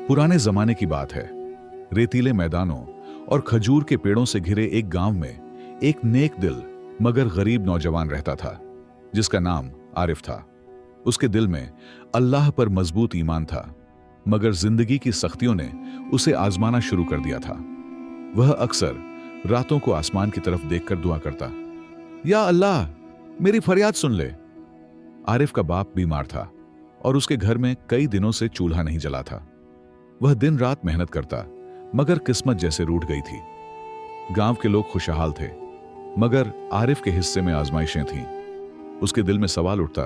पुराने जमाने की बात है। रेतीले मैदानों और खजूर के पेड़ों से घिरे एक गांव में एक नेक दिल मगर गरीब नौजवान रहता था, जिसका नाम आरिफ था। उसके दिल में अल्लाह पर मजबूत ईमान था, मगर जिंदगी की सख्तियों ने उसे आजमाना शुरू कर दिया था। वह अक्सर रातों को आसमान की तरफ देखकर दुआ करता, या अल्लाह मेरी फरियाद सुन ले। आरिफ का बाप बीमार था और उसके घर में कई दिनों से चूल्हा नहीं जला था। वह दिन रात मेहनत करता, मगर किस्मत जैसे रूठ गई थी। गांव के लोग खुशहाल थे, मगर आरिफ के हिस्से में आजमाइशें थीं। उसके दिल में सवाल उठता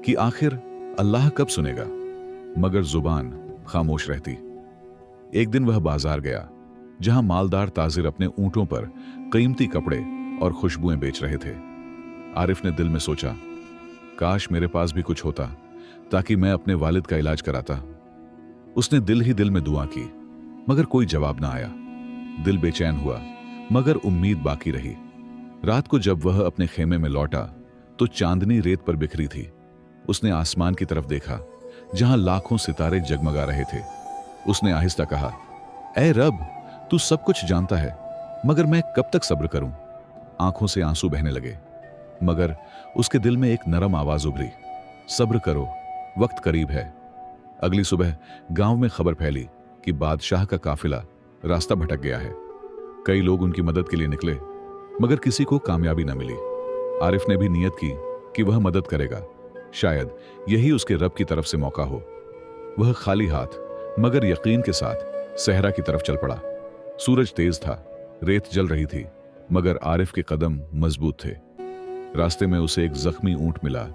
कि आखिर अल्लाह कब सुनेगा, मगर जुबान खामोश रहती। एक दिन वह बाजार गया, जहां मालदार ताजिर अपने ऊंटों पर कीमती कपड़े और खुशबुएं बेच रहे थे। आरिफ ने दिल में सोचा, काश मेरे पास भी कुछ होता ताकि मैं अपने वालिद का इलाज कराता। उसने दिल ही दिल में दुआ की, मगर कोई जवाब ना आया। दिल बेचैन हुआ, मगर उम्मीद बाकी रही। रात को जब वह अपने खेमे में लौटा तो चांदनी रेत पर बिखरी थी। उसने आसमान की तरफ देखा, जहां लाखों सितारे जगमगा रहे थे। उसने आहिस्ता कहा, ऐ रब, तू सब कुछ जानता है, मगर मैं कब तक सब्र करूं? आंखों से आंसू बहने लगे, मगर उसके दिल में एक नरम आवाज उभरी, सब्र करो, वक्त करीब है। अगली सुबह गांव में खबर फैली कि बादशाह का काफिला रास्ता भटक गया है। कई लोग उनकी मदद के लिए निकले, मगर किसी को कामयाबी न मिली। आरिफ ने भी नियत की कि वह मदद करेगा, शायद यही उसके रब की तरफ से मौका हो। वह खाली हाथ मगर यकीन के साथ सहरा की तरफ चल पड़ा। सूरज तेज था, रेत जल रही थी, मगर आरिफ के कदम मजबूत थे। रास्ते में उसे एक जख्मी ऊंट मिला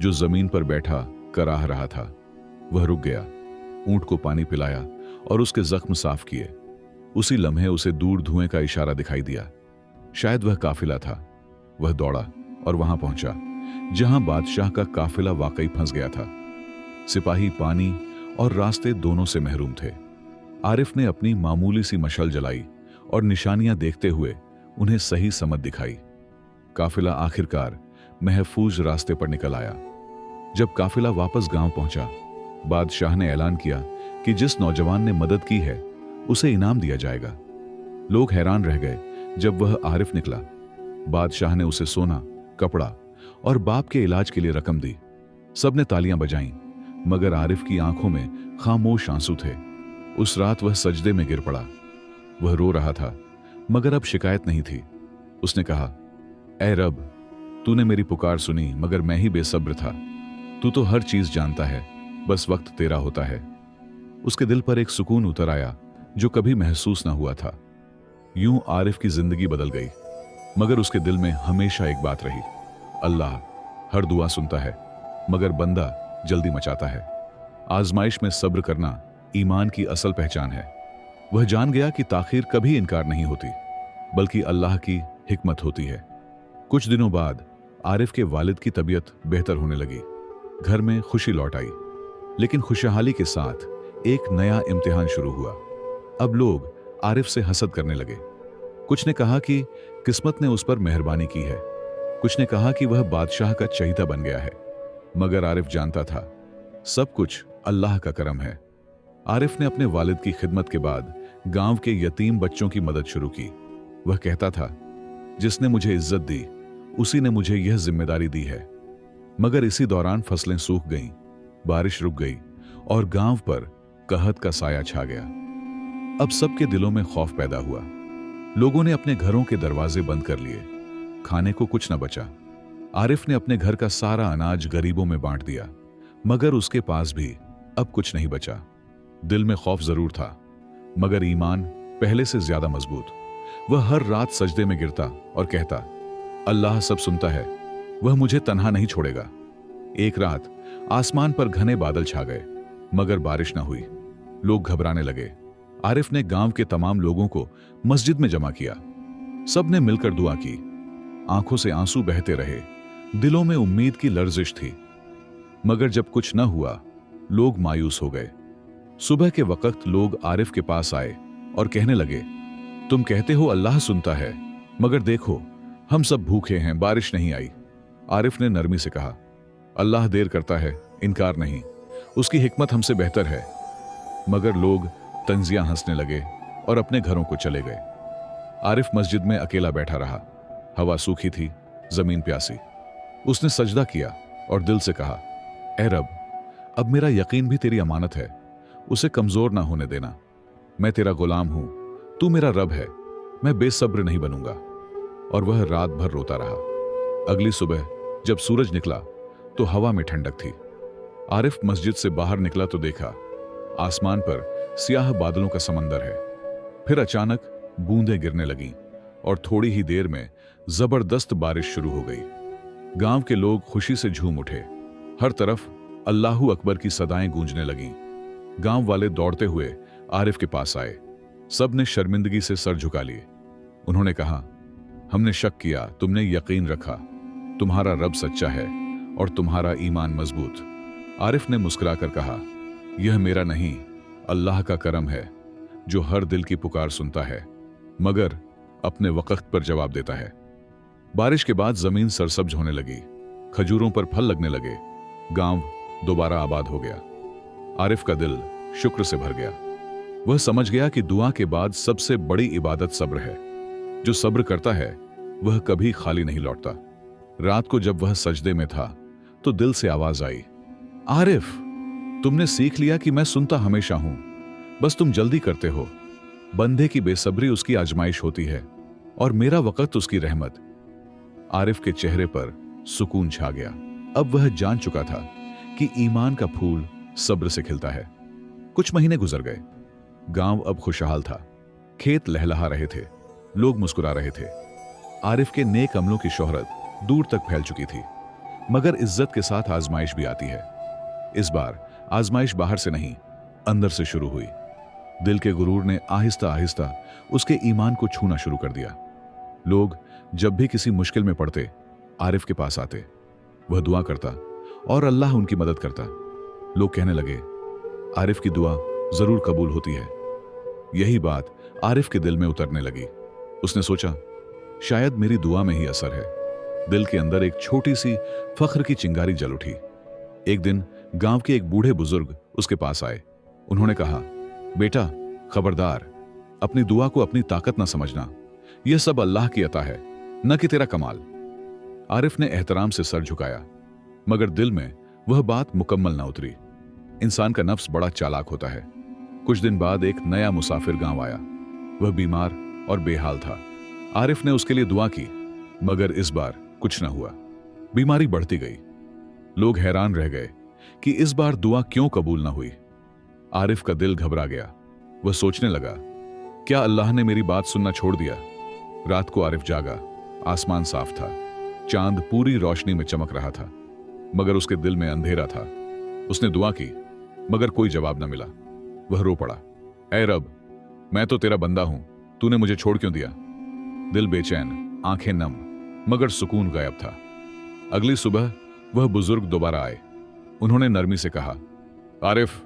जो जमीन पर बैठा कराह रहा था। वह रुक गया, ऊंट को पानी पिलाया और उसके जख्म साफ किए। उसी लम्हे उसे दूर धुएं का इशारा दिखाई दिया, शायद वह काफिला था। वह दौड़ा और वहां पहुंचा जहां बादशाह का काफिला वाकई फंस गया था। सिपाही पानी और रास्ते दोनों से महरूम थे। आरिफ ने अपनी मामूली सी मशाल जलाई और निशानियां देखते हुए उन्हें सही समत दिखाई। काफिला आखिरकार महफूज रास्ते पर निकल आया। जब काफिला वापस गांव पहुंचा, बादशाह ने ऐलान किया कि जिस नौजवान ने मदद की है उसे इनाम दिया जाएगा। लोग हैरान रह गए जब वह आरिफ निकला। बादशाह ने उसे सोना, कपड़ा और बाप के इलाज के लिए रकम दी। सबने तालियां बजाईं, मगर आरिफ की आंखों में खामोश आंसू थे। उस रात वह सजदे में गिर पड़ा। वह रो रहा था, मगर अब शिकायत नहीं थी। उसने कहा, ऐ रब, तूने मेरी पुकार सुनी, मगर मैं ही बेसब्र था। तू तो हर चीज जानता है, बस वक्त तेरा होता है। उसके दिल पर एक सुकून उतर आया जो कभी महसूस ना हुआ था। यूं आरिफ की जिंदगी बदल गई, मगर उसके दिल में हमेशा एक बात रही, अल्लाह हर दुआ सुनता है, मगर बंदा जल्दी मचाता है। आजमाइश में सब्र करना ईमान की असल पहचान है। वह जान गया कि ताखीर कभी इनकार नहीं होती, बल्कि अल्लाह की हिकमत होती है। कुछ दिनों बाद आरिफ के वालिद की तबीयत बेहतर होने लगी। घर में खुशी लौट आई, लेकिन खुशहाली के साथ एक नया इम्तिहान शुरू हुआ। अब लोग आरिफ से हसद करने लगे। कुछ ने कहा कि किस्मत ने उस पर मेहरबानी की है, कुछ ने कहा कि वह बादशाह का चहीता बन गया है, मगर आरिफ जानता था सब कुछ अल्लाह का करम है। आरिफ ने अपने वालिद की खिदमत के बाद गांव के यतीम बच्चों की मदद शुरू की। वह कहता था, जिसने मुझे इज्जत दी उसी ने मुझे यह जिम्मेदारी दी है। मगर इसी दौरान फसलें सूख गईं, बारिश रुक गई और गांव पर कहत का साया छा गया। अब सबके दिलों में खौफ पैदा हुआ। लोगों ने अपने घरों के दरवाजे बंद कर लिए। खाने को कुछ न बचा। आरिफ ने अपने घर का सारा अनाज गरीबों में बांट दिया, मगर उसके पास भी अब कुछ नहीं बचा। दिल में खौफ जरूर था, मगर ईमान पहले से ज्यादा मजबूत। वह हर रात सजदे में गिरता और कहता, अल्लाह सब सुनता है, वह मुझे तन्हा नहीं छोड़ेगा। एक रात आसमान पर घने बादल छा गए, मगर बारिश न हुई। लोग घबराने लगे। आरिफ ने गांव के तमाम लोगों को मस्जिद में जमा किया। सबने मिलकर दुआ की। आंखों से आंसू बहते रहे, दिलों में उम्मीद की लर्जिश थी। मगर जब कुछ न हुआ, लोग मायूस हो गए। सुबह के वक्त लोग आरिफ के पास आए और कहने लगे, तुम कहते हो अल्लाह सुनता है, मगर देखो हम सब भूखे हैं, बारिश नहीं आई। आरिफ ने नरमी से कहा, अल्लाह देर करता है, इनकार नहीं, उसकी हिकमत हमसे बेहतर है। मगर लोग तंजियां हंसने लगे और अपने घरों को चले गए। आरिफ मस्जिद में अकेला बैठा रहा। हवा सूखी थी, जमीन प्यासी। उसने सजदा किया और दिल से कहा, ऐ रब, अब मेरा यकीन भी तेरी अमानत है, उसे कमजोर ना होने देना। मैं तेरा गुलाम हूं, तू मेरा रब है, मैं बेसब्र नहीं बनूंगा। और वह रात भर रोता रहा। अगली सुबह जब सूरज निकला तो हवा में ठंडक थी। आरिफ मस्जिद से बाहर निकला तो देखा आसमान पर सियाह बादलों का समंदर है। फिर अचानक बूंदें गिरने लगीं और थोड़ी ही देर में जबरदस्त बारिश शुरू हो गई। गांव के लोग खुशी से झूम उठे। हर तरफ अल्लाहू अकबर की सदाएं गूंजने लगीं। गांव वाले दौड़ते हुए आरिफ के पास आए। सब ने शर्मिंदगी से सर झुका लिए। उन्होंने कहा, हमने शक किया, तुमने यकीन रखा। तुम्हारा रब सच्चा है और तुम्हारा ईमान मजबूत। आरिफ ने मुस्कुराकर कहा, यह मेरा नहीं, अल्लाह का करम है जो हर दिल की पुकार सुनता है मगर अपने वक्त पर जवाब देता है। बारिश के बाद जमीन सरसब्ज होने लगी। खजूरों पर फल लगने लगे। गांव दोबारा आबाद हो गया। आरिफ का दिल शुक्र से भर गया। वह समझ गया कि दुआ के बाद सबसे बड़ी इबादत सब्र है। जो सब्र करता है वह कभी खाली नहीं लौटता। रात को जब वह सजदे में था तो दिल से आवाज आई, आरिफ, तुमने सीख लिया कि मैं सुनता हमेशा हूं, बस तुम जल्दी करते हो। बंदे की बेसब्री उसकी आजमाइश होती है और मेरा वक्त उसकी रहमत। आरिफ के चेहरे पर सुकून छा गया। अब वह जान चुका था कि ईमान का फूल सब्र से खिलता है। कुछ महीने गुजर गए। गांव अब खुशहाल था। खेत लहलहा रहे थे, लोग मुस्कुरा रहे थे। आरिफ के नेक अमलों की शोहरत दूर तक फैल चुकी थी। मगर इज्जत के साथ आजमाइश भी आती है। इस बार आजमाइश बाहर से नहीं, अंदर से शुरू हुई। दिल के गुरूर ने आहिस्ता आहिस्ता उसके ईमान को छूना शुरू कर दिया। लोग जब भी किसी मुश्किल में पड़ते आरिफ के पास आते। वह दुआ करता और अल्लाह उनकी मदद करता। लोग कहने लगे, आरिफ की दुआ जरूर कबूल होती है। यही बात आरिफ के दिल में उतरने लगी। उसने सोचा, शायद मेरी दुआ में ही असर है। दिल के अंदर एक छोटी सी फख्र की चिंगारी जल उठी। एक दिन गांव के एक बूढ़े बुजुर्ग उसके पास आए। उन्होंने कहा, बेटा, खबरदार, अपनी दुआ को अपनी ताकत ना समझना। यह सब अल्लाह की अता है, न कि तेरा कमाल। आरिफ ने एहतराम से सर झुकाया, मगर दिल में वह बात मुकम्मल ना उतरी। इंसान का नफ्स बड़ा चालाक होता है। कुछ दिन बाद एक नया मुसाफिर गांव आया। वह बीमार और बेहाल था। आरिफ ने उसके लिए दुआ की, मगर इस बार कुछ न हुआ। बीमारी बढ़ती गई। लोग हैरान रह गए कि इस बार दुआ क्यों कबूल न हुई। आरिफ का दिल घबरा गया। वह सोचने लगा, क्या अल्लाह ने मेरी बात सुनना छोड़ दिया? रात को आरिफ जागा। आसमान साफ था। चांद पूरी रोशनी में चमक रहा था, मगर उसके दिल में अंधेरा था। उसने दुआ की, मगर कोई जवाब न मिला। वह रो पड़ा, ऐ रब, मैं तो तेरा बंदा हूं, तूने मुझे छोड़ क्यों दिया? दिल बेचैन, आंखें नम, मगर सुकून गायब था। अगली सुबह वह बुजुर्ग दोबारा आए। उन्होंने नरमी से कहा, आरिफ,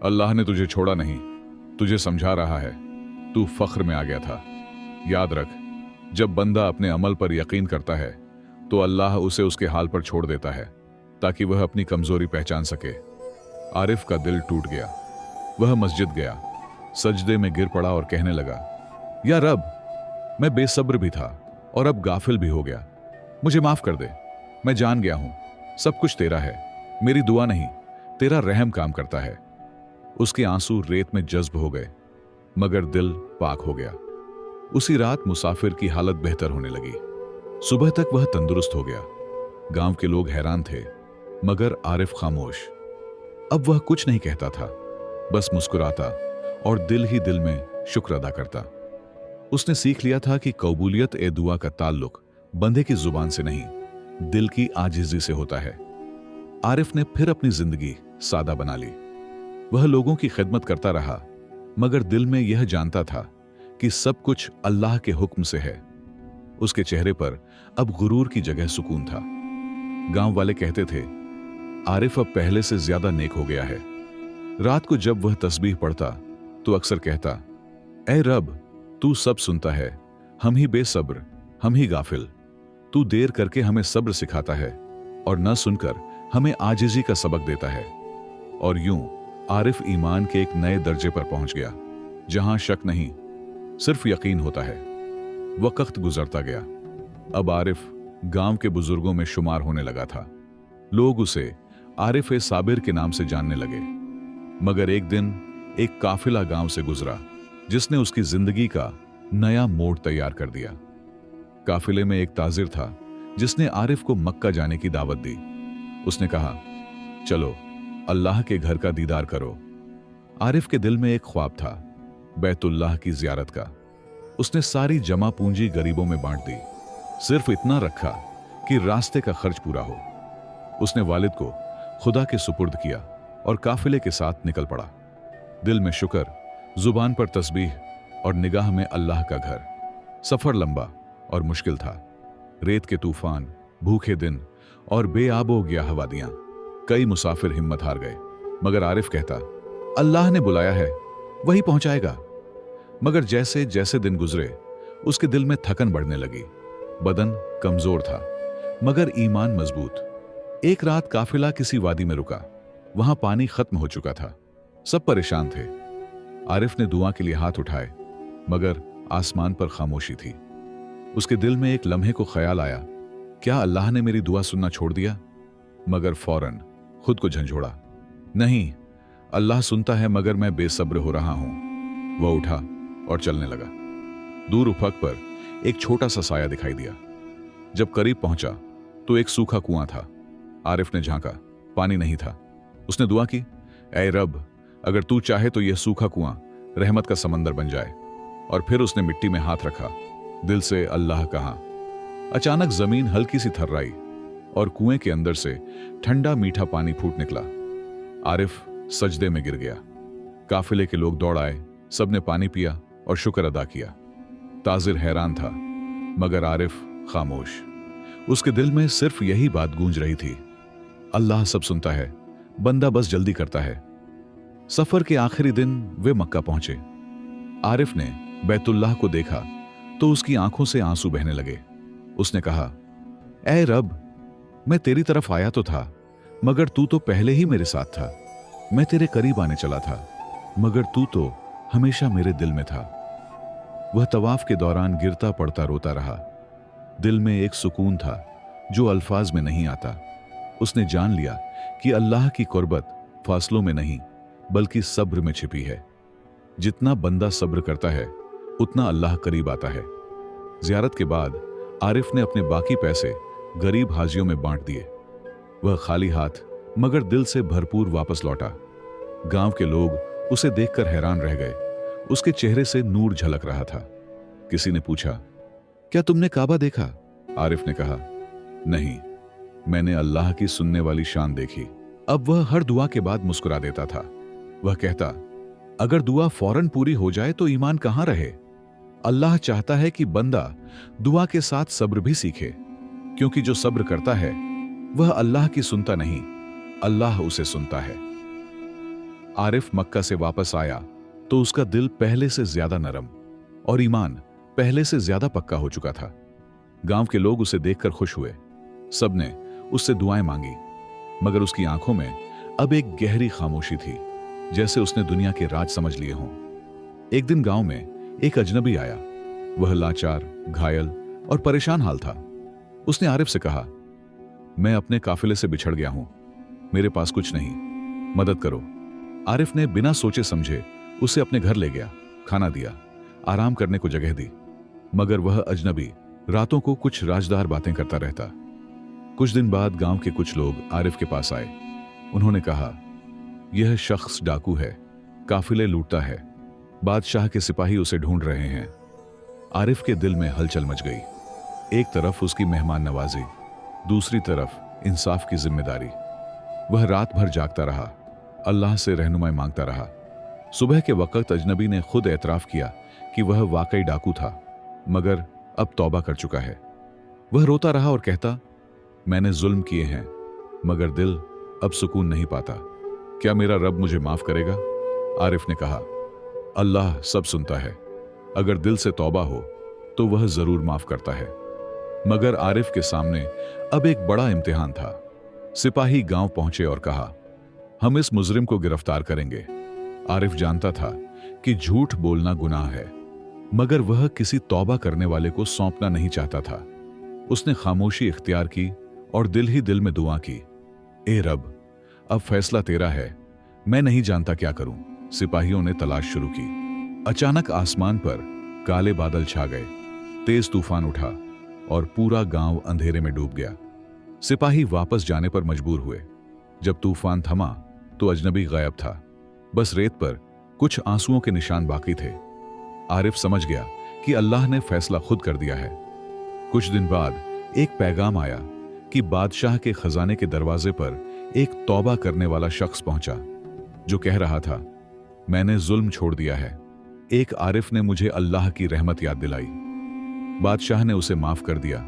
अल्लाह ने तुझे छोड़ा नहीं, तुझे समझा रहा है। तू फख्र में आ गया था। याद रख, जब बंदा अपने अमल पर यकीन करता है तो अल्लाह उसे उसके हाल पर छोड़ देता है ताकि वह अपनी कमजोरी पहचान सके। आरिफ का दिल टूट गया। वह मस्जिद गया, सजदे में गिर पड़ा और कहने लगा, या रब, मैं बेसब्र भी था और अब गाफिल भी हो गया। मुझे माफ कर दे। मैं जान गया हूं सब कुछ तेरा है, मेरी दुआ नहीं, तेरा रहम काम करता है। उसके आंसू रेत में जज्ब हो गए, मगर दिल पाक हो गया। उसी रात मुसाफिर की हालत बेहतर होने लगी। सुबह तक वह तंदुरुस्त हो गया। गांव के लोग हैरान थे, मगर आरिफ खामोश। अब वह कुछ नहीं कहता था, बस मुस्कुराता और दिल ही दिल में शुक्र अदा करता। उसने सीख लिया था कि कबूलियत ए दुआ का ताल्लुक बंदे की जुबान से नहीं, दिल की आजिजी से होता है। आरिफ ने फिर अपनी जिंदगी सादा बना ली। वह लोगों की खिदमत करता रहा, मगर दिल में यह जानता था कि सब कुछ अल्लाह के हुक्म से है। उसके चेहरे पर अब गुरूर की जगह सुकून था। गांव वाले कहते थे, आरिफ अब पहले से ज्यादा नेक हो गया है। रात को जब वह तस्बीह पढ़ता तो अक्सर कहता, ऐ रब, तू सब सुनता है, हम ही बेसब्र, हम ही गाफिल। तू देर करके हमें सब्र सिखाता है और न सुनकर हमें आजिजी का सबक देता है। और यूं आरिफ ईमान के एक नए दर्जे पर पहुंच गया, जहां शक नहीं, सिर्फ यकीन होता है। वक्त गुजरता गया। अब आरिफ गांव के बुजुर्गों में शुमार होने लगा था। लोग उसे आरिफ ए साबिर के नाम से जानने लगे। मगर एक दिन एक काफिला गांव से गुजरा, जिसने उसकी जिंदगी का नया मोड़ तैयार कर दिया। काफिले में एक ताजिर था, जिसने आरिफ को मक्का जाने की दावत दी। उसने कहा, चलो अल्लाह के घर का दीदार करो। आरिफ के दिल में एक ख्वाब था, बैतुल्लाह की जियारत का। उसने सारी जमा पूंजी गरीबों में बांट दी, सिर्फ इतना रखा कि रास्ते का खर्च पूरा हो। उसने वालिद को खुदा के सुपुर्द किया और काफिले के साथ निकल पड़ा। दिल में शुक्र, जुबान पर तस्बीह और निगाह में अल्लाह का घर। सफर लंबा और मुश्किल था। रेत के तूफान, भूखे दिन और बेआबो गया हवादियां। कई मुसाफिर हिम्मत हार गए, मगर आरिफ कहता, अल्लाह ने बुलाया है, वही पहुंचाएगा। मगर जैसे जैसे दिन गुजरे, उसके दिल में थकन बढ़ने लगी। बदन कमजोर था, मगर ईमान मजबूत। एक रात काफिला किसी वादी में रुका। वहां पानी खत्म हो चुका था। सब परेशान थे। आरिफ ने दुआ के लिए हाथ उठाए, मगर आसमान पर खामोशी थी। उसके दिल में एक लम्हे को ख्याल आया, क्या अल्लाह ने मेरी दुआ सुनना छोड़ दिया? मगर फौरन खुद को झंझोड़ा, नहीं, अल्लाह सुनता है, मगर मैं बेसब्र हो रहा हूं। वह उठा और चलने लगा। दूर उफक पर एक छोटा सा साया दिखाई दिया। जब करीब पहुंचा तो एक सूखा कुआं था। आरिफ ने झांका, पानी नहीं था। उसने दुआ की, ऐ रब, अगर तू चाहे तो यह सूखा कुआं रहमत का समंदर बन जाए। और फिर उसने मिट्टी में हाथ रखा, दिल से अल्लाह कहा। अचानक जमीन हल्की सी थर्राई और कुएं के अंदर से ठंडा मीठा पानी फूट निकला। आरिफ सजदे में गिर गया। काफिले के लोग दौड़ आए, सबने पानी पिया और शुक्र अदा किया। ताजिर हैरान था, मगर आरिफ खामोश। उसके दिल में सिर्फ यही बात गूंज रही थी, अल्लाह सब सुनता है, बंदा बस जल्दी करता है। सफर के आखिरी दिन वे मक्का पहुंचे। आरिफ ने बैतुल्लाह को देखा तो उसकी आंखों से आंसू बहने लगे। उसने कहा, ऐ रब, मैं तेरी तरफ आया तो था, मगर तू तो पहले ही मेरे साथ था। मैं तेरे करीब आने चला था, मगर तू तो हमेशा मेरे दिल में था। वह तवाफ के दौरान गिरता पड़ता रोता रहा। दिल में एक सुकून था जो अल्फाज में नहीं आता। उसने जान लिया कि अल्लाह की कुर्बत फासलों में नहीं, बल्कि सब्र में छिपी है। जितना बंदा सब्र करता है, उतना अल्लाह करीब आता है। जियारत के बाद आरिफ ने अपने बाकी पैसे गरीब हाजियों में बांट दिए। वह खाली हाथ मगर दिल से भरपूर वापस लौटा। गांव के लोग उसे देखकर हैरान रह गए। उसके चेहरे से नूर झलक रहा था। किसी ने पूछा, क्या तुमने काबा देखा? आरिफ ने कहा, नहीं, मैंने अल्लाह की सुनने वाली शान देखी। अब वह हर दुआ के बाद मुस्कुरा देता था। वह कहता, अगर दुआ फौरन पूरी हो जाए तो ईमान कहां रहे? अल्लाह चाहता है कि बंदा दुआ के साथ सब्र भी सीखे, क्योंकि जो सब्र करता है वह अल्लाह की सुनता नहीं, अल्लाह उसे सुनता है। आरिफ मक्का से वापस आया तो उसका दिल पहले से ज्यादा नरम और ईमान पहले से ज्यादा पक्का हो चुका था। गांव के लोग उसे देखकर खुश हुए। सबने उससे दुआएं मांगी, मगर उसकी आंखों में अब एक गहरी खामोशी थी, जैसे उसने दुनिया के राज समझ लिए हों। एक दिन गांव में एक अजनबी आया। वह लाचार, घायल और परेशान हाल था। उसने आरिफ से कहा, मैं अपने काफिले से बिछड़ गया हूं, मेरे पास कुछ नहीं, मदद करो। आरिफ ने बिना सोचे समझे उसे अपने घर ले गया, खाना दिया, आराम करने को जगह दी। मगर वह अजनबी रातों को कुछ राजदार बातें करता रहता। कुछ दिन बाद गांव के कुछ लोग आरिफ के पास आए। उन्होंने कहा, यह शख्स डाकू है, काफिले लूटता है, बादशाह के सिपाही उसे ढूंढ रहे हैं। आरिफ के दिल में हलचल मच गई। एक तरफ उसकी मेहमान नवाजी, दूसरी तरफ इंसाफ की जिम्मेदारी। वह रात भर जागता रहा, अल्लाह से रहनुमाई मांगता रहा। सुबह के वक्त अजनबी ने खुद एतराफ किया कि वह वाकई डाकू था, मगर अब तौबा कर चुका है। वह रोता रहा और कहता, मैंने जुल्म किए हैं, मगर दिल अब सुकून नहीं पाता। क्या मेरा रब मुझे माफ करेगा? आरिफ ने कहा, अल्लाह सब सुनता है, अगर दिल से तौबा हो तो वह जरूर माफ करता है। मगर आरिफ के सामने अब एक बड़ा इम्तिहान था। सिपाही गांव पहुंचे और कहा, हम इस मुजरिम को गिरफ्तार करेंगे। आरिफ जानता था कि झूठ बोलना गुनाह है, मगर वह किसी तौबा करने वाले को सौंपना नहीं चाहता था। उसने खामोशी इख्तियार की और दिल ही दिल में दुआ की, ए रब, अब फैसला तेरा है, मैं नहीं जानता क्या करूं। सिपाहियों ने तलाश शुरू की। अचानक आसमान पर काले बादल छा गए, तेज तूफान उठा और पूरा गांव अंधेरे में डूब गया। सिपाही वापस जाने पर मजबूर हुए। जब तूफान थमा तो अजनबी गायब था। बस रेत पर कुछ आंसुओं के निशान बाकी थे। आरिफ समझ गया कि अल्लाह ने फैसला खुद कर दिया है। कुछ दिन बाद एक पैगाम आया कि बादशाह के खजाने के दरवाजे पर एक तौबा करने वाला शख्स पहुंचा, जो कह रहा था, मैंने जुल्म छोड़ दिया है। एक आरिफ ने मुझे अल्लाह की रहमत याद दिलाई। बादशाह ने उसे माफ कर दिया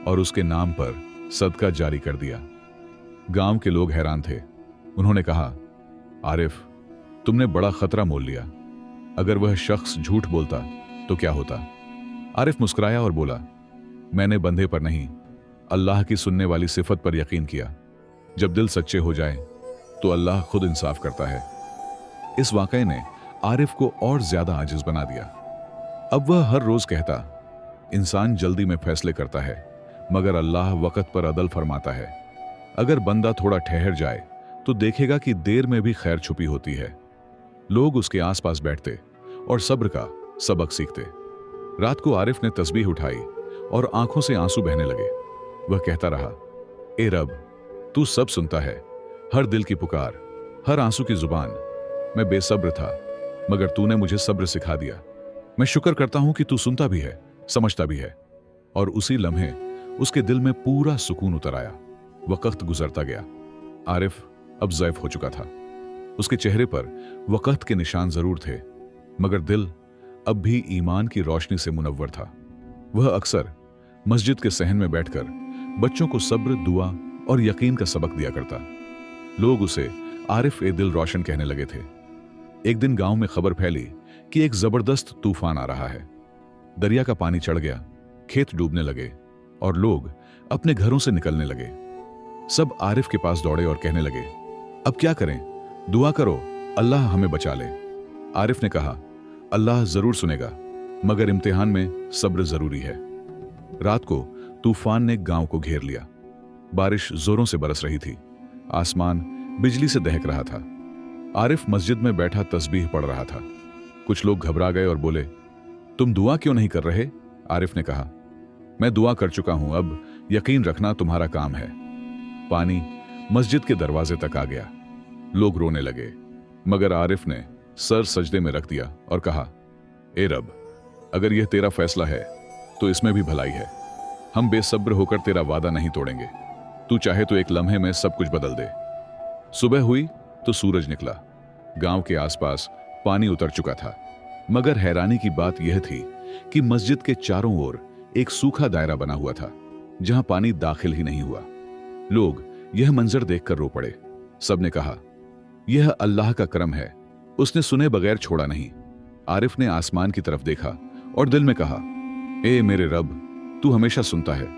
और उसके नाम पर सदका जारी कर दिया। गांव के लोग हैरान थे। उन्होंने कहा, आरिफ, तुमने बड़ा खतरा मोल लिया। अगर वह शख्स झूठ बोलता तो क्या होता? आरिफ मुस्कुराया और बोला, मैंने बंधे पर नहीं, अल्लाह की सुनने वाली सिफत पर यकीन किया। जब दिल सच्चे हो जाए तो अल्लाह खुद इंसाफ करता है। इस वाकये ने आरिफ को और ज्यादा आजिज बना दिया। अब वह हर रोज कहता, इंसान जल्दी में फैसले करता है, मगर अल्लाह वक़्त पर अदल फरमाता है। अगर बंदा थोड़ा ठहर जाए तो देखेगा कि देर में भी खैर छुपी होती है। लोग उसके आसपास बैठते और सब्र का सबक सीखते। रात को आरिफ ने तस्बीह उठाई और आंखों से आंसू बहने लगे। वह कहता रहा, ए रब, तू सब सुनता है, हर दिल की पुकार, हर आंसू की जुबान। मैं बेसब्र था, मगर तूने मुझे सब्र सिखा दिया। मैं शुक्र करता हूं कि तू सुनता भी है, समझता भी है। और उसी लम्हे उसके दिल में पूरा सुकून उतर आया। वक्त गुजरता गया। आरिफ अब ज़ैफ हो चुका था। उसके चेहरे पर वक़्त के निशान जरूर थे, मगर दिल अब भी ईमान की रोशनी से मुनव्वर था। वह अक्सर मस्जिद के सहन में बैठकर बच्चों को सब्र, दुआ और यकीन का सबक दिया करता। लोग उसे आरिफ ए दिल रोशन कहने लगे थे। एक दिन गांव में खबर फैली कि एक जबरदस्त तूफान आ रहा है। दरिया का पानी चढ़ गया, खेत डूबने लगे और लोग अपने घरों से निकलने लगे। सब आरिफ के पास दौड़े और कहने लगे, अब क्या करें? दुआ करो, अल्लाह हमें बचा ले। आरिफ ने कहा, अल्लाह जरूर सुनेगा, मगर इम्तिहान में सब्र जरूरी है। रात को तूफान ने गांव को घेर लिया। बारिश जोरों से बरस रही थी। आसमान बिजली से दहक रहा था। आरिफ मस्जिद में बैठा तस्बीह पढ़ रहा था। कुछ लोग घबरा गए और बोले, तुम दुआ क्यों नहीं कर रहे? आरिफ ने कहा, मैं दुआ कर चुका हूं, अब यकीन रखना तुम्हारा काम है। पानी मस्जिद के दरवाजे तक आ गया। लोग रोने लगे, मगर आरिफ ने सर सजदे में रख दिया और कहा, ए रब, अगर यह तेरा फैसला है तो इसमें भी भलाई है। हम बेसब्र होकर तेरा वादा नहीं तोड़ेंगे। तू चाहे तो एक लम्हे में सब कुछ बदल दे। सुबह हुई तो सूरज निकला। गांव के आसपास पानी उतर चुका था, मगर हैरानी की बात यह थी कि मस्जिद के चारों ओर एक सूखा दायरा बना हुआ था, जहां पानी दाखिल ही नहीं हुआ। लोग यह मंजर देखकर रो पड़े। सबने कहा, यह अल्लाह का करम है, उसने सुने बगैर छोड़ा नहीं। आरिफ ने आसमान की तरफ देखा और दिल में कहा, ए मेरे रब, तू हमेशा सुनता है,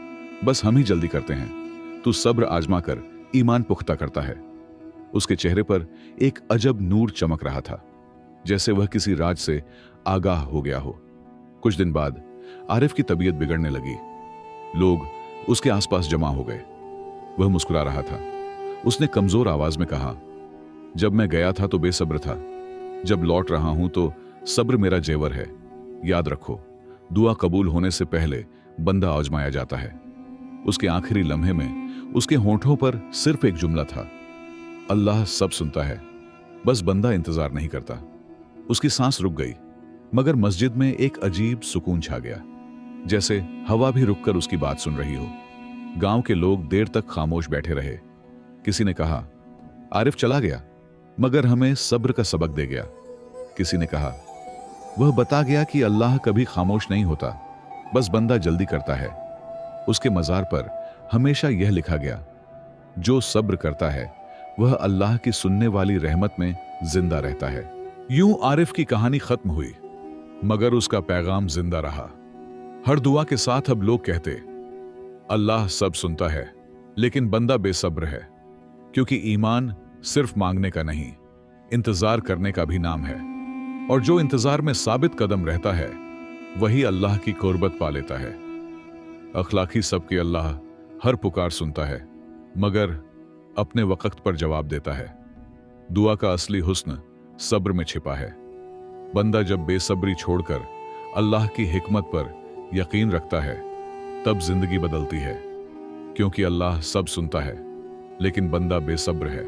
बस हम ही जल्दी करते हैं। तू सब्र आजमा कर ईमान पुख्ता करता है। उसके चेहरे पर एक अजब नूर चमक रहा था, जैसे वह किसी राज से आगाह हो गया हो। कुछ दिन बाद आरिफ की तबीयत बिगड़ने लगी। लोग उसके आसपास जमा हो गए। वह मुस्कुरा रहा था। उसने कमजोर आवाज में कहा, जब मैं गया था तो बेसब्र था, जब लौट रहा हूं तो सब्र मेरा जेवर है। याद रखो, दुआ कबूल होने से पहले बंदा आजमाया जाता है। उसके आखिरी लम्हे में उसके होंठों पर सिर्फ एक जुमला था, अल्लाह सब सुनता है, बस बंदा इंतजार नहीं करता। उसकी सांस रुक गई, मगर मस्जिद में एक अजीब सुकून छा गया, जैसे हवा भी रुककर उसकी बात सुन रही हो। गांव के लोग देर तक खामोश बैठे रहे। किसी ने कहा, आरिफ चला गया, मगर हमें सब्र का सबक दे गया। किसी ने कहा, वह बता गया कि अल्लाह कभी खामोश नहीं होता, बस बंदा जल्दी करता है। उसके मजार पर हमेशा यह लिखा गया, जो सब्र करता है वह अल्लाह की सुनने वाली रहमत में जिंदा रहता है। यूं आरिफ की कहानी खत्म हुई, मगर उसका पैगाम जिंदा रहा। हर दुआ के साथ अब लोग कहते, अल्लाह सब सुनता है, लेकिन बंदा बेसब्र है, क्योंकि ईमान सिर्फ मांगने का नहीं, इंतजार करने का भी नाम है। और जो इंतजार में साबित कदम रहता है वही अल्लाह की कुर्बत पा लेता है। अखलाकी सबके अल्लाह हर पुकार सुनता है, मगर अपने वक्त पर जवाब देता है। दुआ का असली हुस्न सब्र में छिपा है। बंदा जब बेसब्री छोड़कर अल्लाह की हिकमत पर यकीन रखता है तब जिंदगी बदलती है, क्योंकि अल्लाह सब सुनता है लेकिन बंदा बेसब्र है।